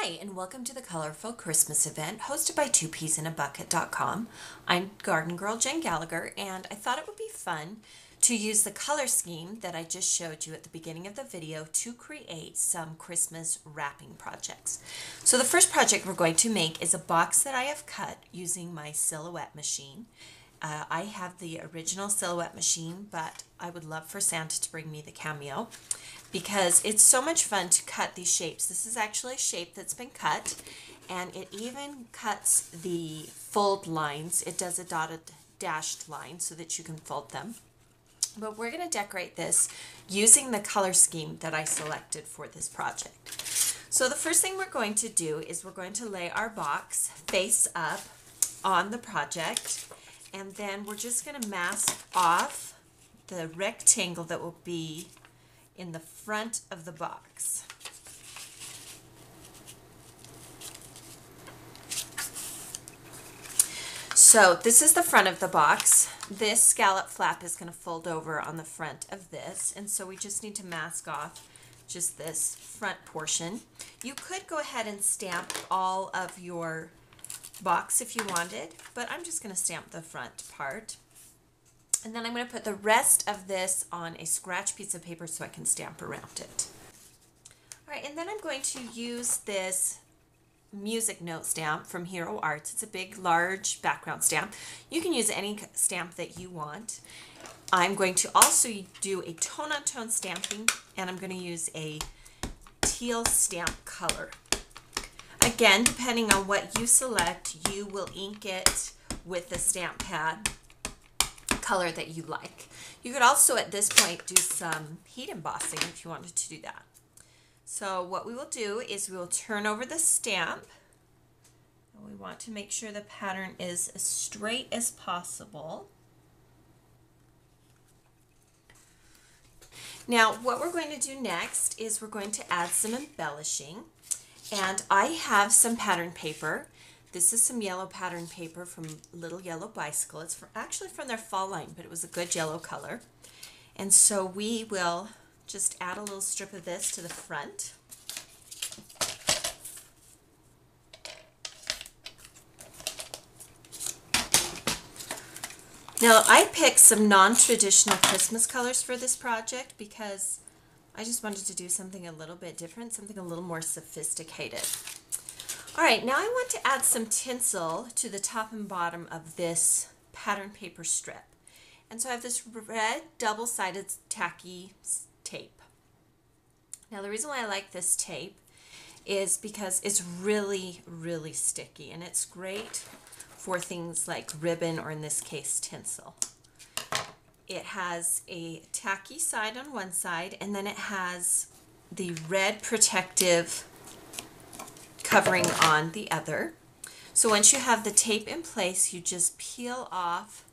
Hi, and welcome to the Colorful Christmas event hosted by 2peasinabucket.com. I'm Garden Girl Jen Gallagher, and I thought it would be fun to use the color scheme that I just showed you at the beginning of the video to create some Christmas wrapping projects. So the first project we're going to make is a box that I have cut using my Silhouette machine. I have the original Silhouette machine, but I would love for Santa to bring me the Cameo because it's so much fun to cut these shapes. This is actually a shape that's been cut, and it even cuts the fold lines. It does a dotted dashed line so that you can fold them. But we're going to decorate this using the color scheme that I selected for this project. So the first thing we're going to do is we're going to lay our box face up on the project, and then we're just going to mask off the rectangle that will be in the front of the box. So this is the front of the box. This scallop flap is going to fold over on the front of this, and so we just need to mask off just this front portion. You could go ahead and stamp all of your box if you wanted, but I'm just going to stamp the front part. And then I'm going to put the rest of this on a scratch piece of paper so I can stamp around it. All right, and then I'm going to use this music note stamp from Hero Arts. It's a big, large background stamp. You can use any stamp that you want. I'm going to also do a tone-on-tone stamping, and I'm going to use a teal stamp color. Again, depending on what you select, you will ink it with the stamp pad color that you like. You could also at this point do some heat embossing if you wanted to do that. So what we will do is we will turn over the stamp, and we want to make sure the pattern is as straight as possible. Now what we're going to do next is we're going to add some embellishing. And I have some pattern paper. This is some yellow pattern paper from Little Yellow Bicycle. It's actually from their fall line, but it was a good yellow color. And so we will just add a little strip of this to the front. Now I picked some non-traditional Christmas colors for this project because I just wanted to do something a little bit different, something a little more sophisticated. All right, now I want to add some tinsel to the top and bottom of this pattern paper strip. And so I have this red double-sided tacky tape. Now the reason why I like this tape is because it's really, really sticky, and it's great for things like ribbon or in this case tinsel. It has a tacky side on one side, and then it has the red protective covering on the other. So once you have the tape in place, you just peel off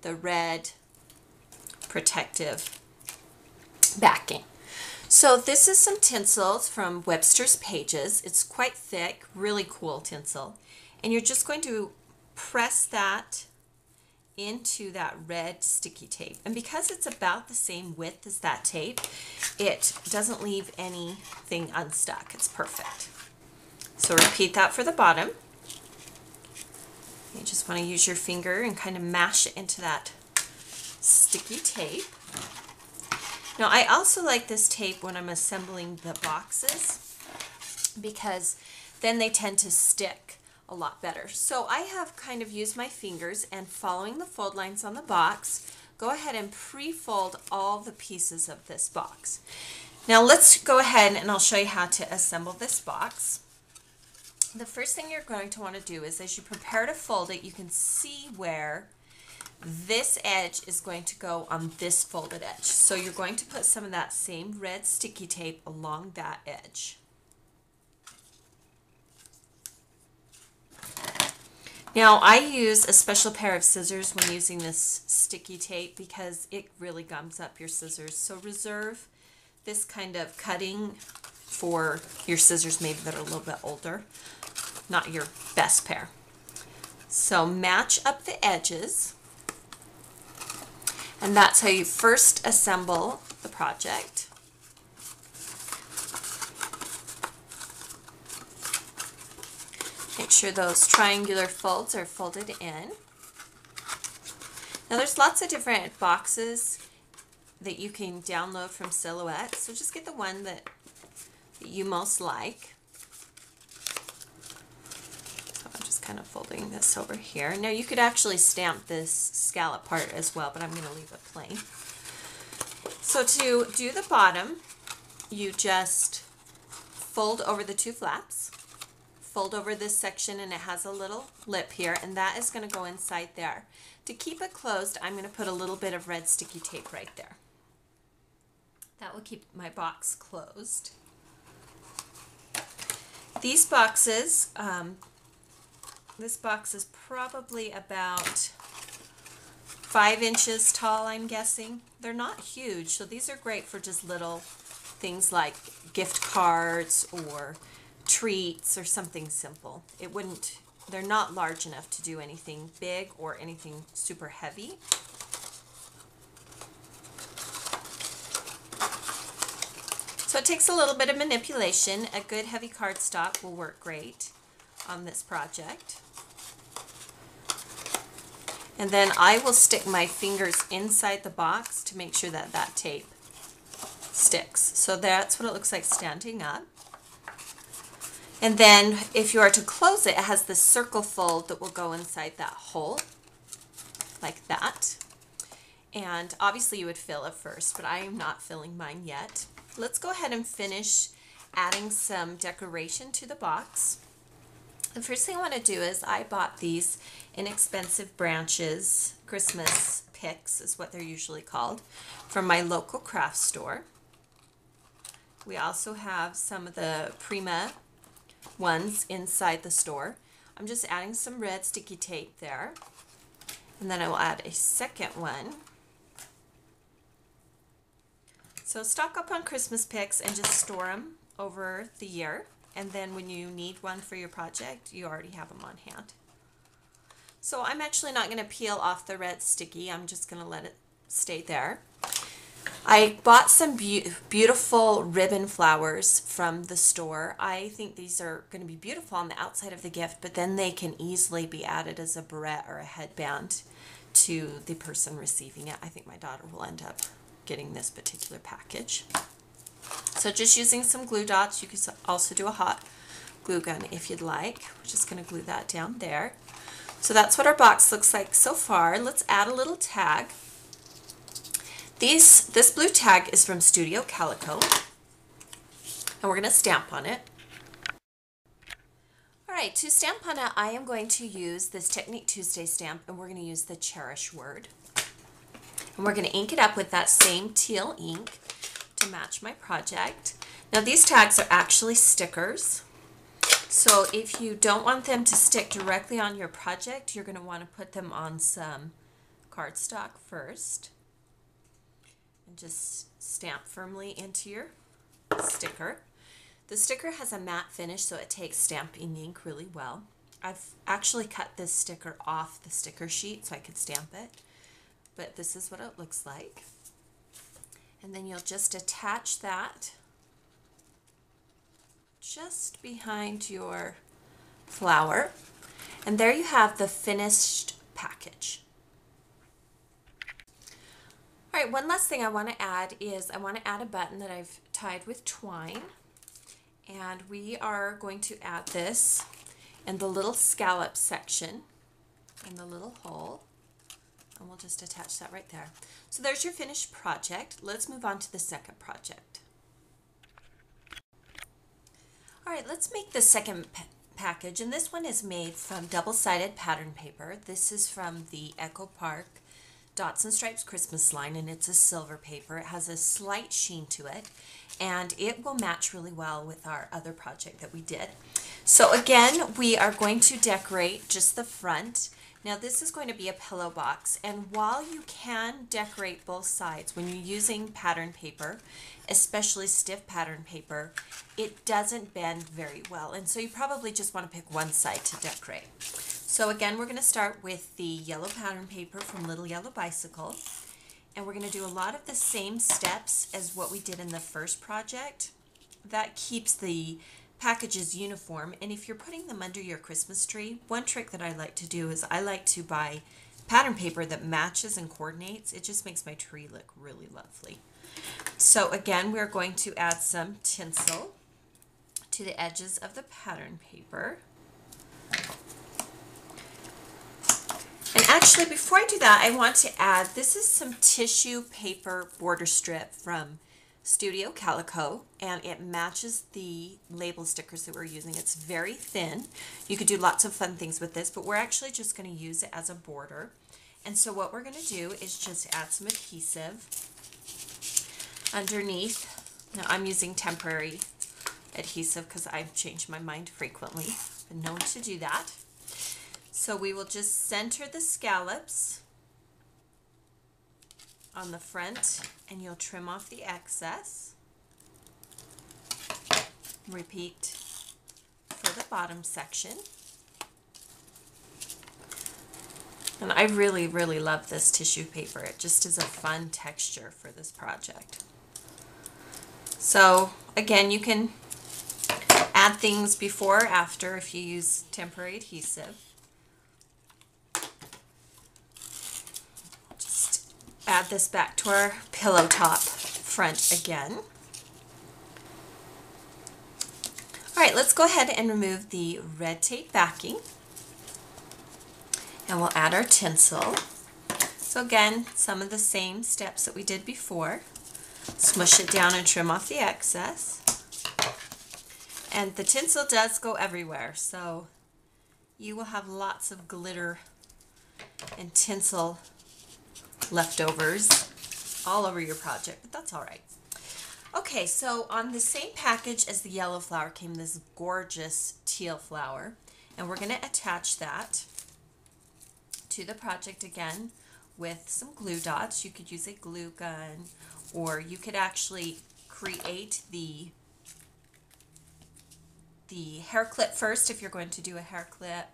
the red protective backing. So this is some tinsel from Webster's Pages. It's quite thick, really cool tinsel. And you're just going to press that into that red sticky tape. And because it's about the same width as that tape, it doesn't leave anything unstuck. It's perfect. So repeat that for the bottom. You just want to use your finger and kind of mash it into that sticky tape. Now I also like this tape when I'm assembling the boxes because then they tend to stick a lot better. So I have kind of used my fingers, and following the fold lines on the box, go ahead and pre-fold all the pieces of this box. Now let's go ahead and I'll show you how to assemble this box. The first thing you're going to want to do is, as you prepare to fold it, you can see where this edge is going to go on this folded edge. So you're going to put some of that same red sticky tape along that edge. Now I use a special pair of scissors when using this sticky tape because it really gums up your scissors. So reserve this kind of cutting for your scissors maybe that are a little bit older, not your best pair. So match up the edges, and that's how you first assemble the project. Make sure those triangular folds are folded in. Now there's lots of different boxes that you can download from Silhouette, so just get the one that you most like. So I'm just kind of folding this over here. Now you could actually stamp this scallop part as well, but I'm going to leave it plain. So to do the bottom, you just fold over the two flaps, fold over this section, and it has a little lip here, and that is going to go inside there. To keep it closed, I'm going to put a little bit of red sticky tape right there. That will keep my box closed. These boxes, this box is probably about 5 inches tall, I'm guessing. They're not huge, so these are great for just little things like gift cards or treats or something simple. They're not large enough to do anything big or anything super heavy. So it takes a little bit of manipulation. A good heavy cardstock will work great on this project. And then I will stick my fingers inside the box to make sure that that tape sticks. So that's what it looks like standing up. And then if you are to close it, it has this circle fold that will go inside that hole, like that. And obviously you would fill it first, but I am not filling mine yet. Let's go ahead and finish adding some decoration to the box. The first thing I want to do is I bought these inexpensive branches, Christmas picks is what they're usually called, from my local craft store. We also have some of the Prima ones inside the store. I'm just adding some red sticky tape there, and then I will add a second one. So stock up on Christmas picks and just store them over the year, and then when you need one for your project, you already have them on hand. So I'm actually not going to peel off the red sticky, I'm just going to let it stay there. I bought some beautiful ribbon flowers from the store. I think these are going to be beautiful on the outside of the gift, but then they can easily be added as a barrette or a headband to the person receiving it. I think my daughter will end up getting this particular package. So just using some glue dots. You can also do a hot glue gun if you'd like. We're just going to glue that down there. So that's what our box looks like so far. Let's add a little tag. This blue tag is from Studio Calico, and we're going to stamp on it. Alright, to stamp on it, I am going to use this Technique Tuesday stamp, and we're going to use the Cherish word. And we're going to ink it up with that same teal ink to match my project. Now these tags are actually stickers, so if you don't want them to stick directly on your project, you're going to want to put them on some cardstock first. And just stamp firmly into your sticker. The sticker has a matte finish, so it takes stamping ink really well. I've actually cut this sticker off the sticker sheet so I could stamp it, but this is what it looks like. And then you'll just attach that just behind your flower, and there you have the finished package. All right, one last thing I want to add is I want to add a button that I've tied with twine, and we are going to add this in the little scallop section in the little hole, and we'll just attach that right there. So there's your finished project. Let's move on to the second project. All right, let's make the second package, and this one is made from double-sided pattern paper. This is from the Echo Park Dots and Stripes Christmas line, and it's a silver paper. It has a slight sheen to it, and it will match really well with our other project that we did. So again, we are going to decorate just the front. Now this is going to be a pillow box, and while you can decorate both sides when you're using pattern paper, especially stiff pattern paper, it doesn't bend very well, and so you probably just want to pick one side to decorate. So again, we're going to start with the yellow pattern paper from Little Yellow Bicycle, and we're going to do a lot of the same steps as what we did in the first project. That keeps the packages uniform, and if you're putting them under your Christmas tree, one trick that I like to do is I like to buy pattern paper that matches and coordinates. It just makes my tree look really lovely. So again, we're going to add some tinsel to the edges of the pattern paper. And actually, before I do that, I want to add, this is some tissue paper border strip from Studio Calico, and it matches the label stickers that we're using. It's very thin. You could do lots of fun things with this, but we're actually just going to use it as a border. And so what we're going to do is just add some adhesive underneath. Now I'm using temporary adhesive because I've changed my mind frequently. I've been known to do that. So we will just center the scallops on the front, and you'll trim off the excess. Repeat for the bottom section. And I really, really love this tissue paper. It just is a fun texture for this project. So again, you can add things before or after if you use temporary adhesive. Just add this back to our pillow top front again. All right, let's go ahead and remove the red tape backing. And we'll add our tinsel. So again, some of the same steps that we did before. Smush it down and trim off the excess. And the tinsel does go everywhere, so you will have lots of glitter and tinsel leftovers all over your project, but that's all right. Okay, so on the same package as the yellow flower came this gorgeous teal flower, and we're going to attach that to the project again with some glue dots. You could use a glue gun, or you could actually create the hair clip first if you're going to do a hair clip,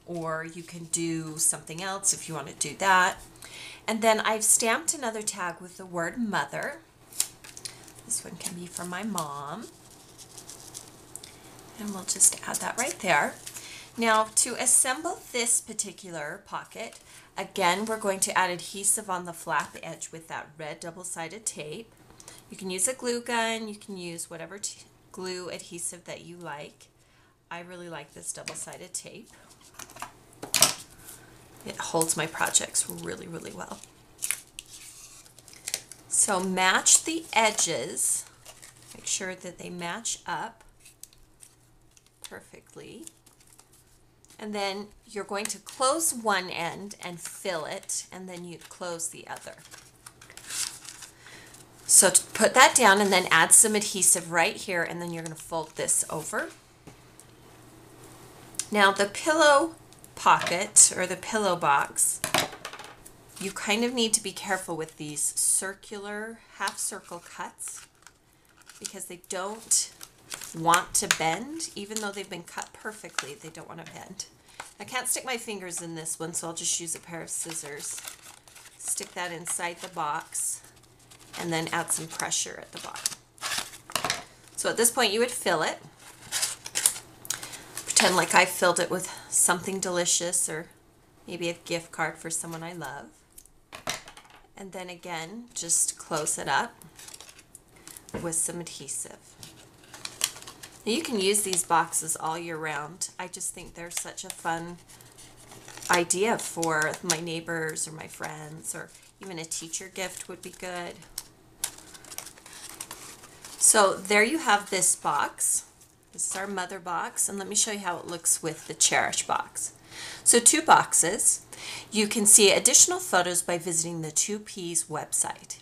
or you can do something else if you want to do that. And then I've stamped another tag with the word mother. This one can be for my mom. And we'll just add that right there. Now to assemble this particular pocket, again we're going to add adhesive on the flap edge with that red double-sided tape. You can use a glue gun, you can use whatever glue adhesive that you like. I really like this double-sided tape. It holds my projects really, really well. So match the edges. Make sure that they match up perfectly. And then you're going to close one end and fill it, and then you close the other. So to put that down and then add some adhesive right here, and then you're going to fold this over. Now the pillow pocket or the pillow box, you kind of need to be careful with these circular half circle cuts because they don't want to bend. Even though they've been cut perfectly, they don't want to bend. I can't stick my fingers in this one, so I'll just use a pair of scissors. Stick that inside the box and then add some pressure at the bottom. So at this point you would fill it. Pretend like I filled it with something delicious, or maybe a gift card for someone I love. And then again, just close it up with some adhesive. Now you can use these boxes all year round. I just think they're such a fun idea for my neighbors or my friends, or even a teacher gift would be good. So there you have this box. This is our mother box, and let me show you how it looks with the Cherish box. So 2 boxes. You can see additional photos by visiting the 2Ps website.